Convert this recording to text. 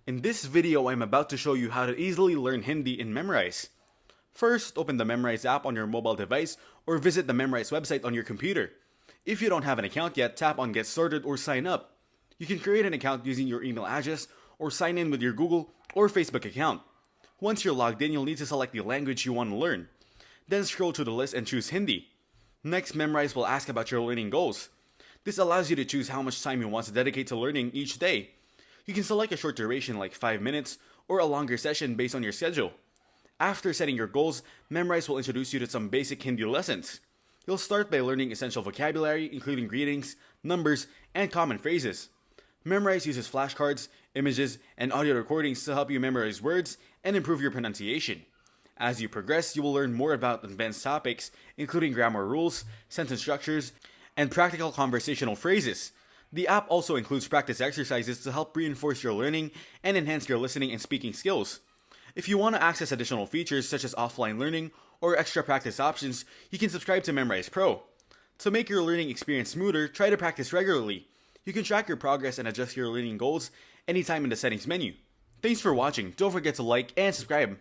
In this video, I'm about to show you how to easily learn Hindi in Memrise. First, open the Memrise app on your mobile device or visit the Memrise website on your computer. If you don't have an account yet, tap on Get Started or Sign Up. You can create an account using your email address or sign in with your Google or Facebook account. Once you're logged in, you'll need to select the language you want to learn. Then scroll to the list and choose Hindi. Next, Memrise will ask about your learning goals. This allows you to choose how much time you want to dedicate to learning each day. You can select a short duration like 5 minutes or a longer session based on your schedule. After setting your goals, Memrise will introduce you to some basic Hindi lessons. You'll start by learning essential vocabulary, including greetings, numbers, and common phrases. Memrise uses flashcards, images, and audio recordings to help you memorize words and improve your pronunciation. As you progress, you will learn more about advanced topics, including grammar rules, sentence structures, and practical conversational phrases. The app also includes practice exercises to help reinforce your learning and enhance your listening and speaking skills. If you want to access additional features such as offline learning or extra practice options, you can subscribe to Memrise Pro. To make your learning experience smoother, try to practice regularly. You can track your progress and adjust your learning goals anytime in the settings menu. Thanks for watching. Don't forget to like and subscribe.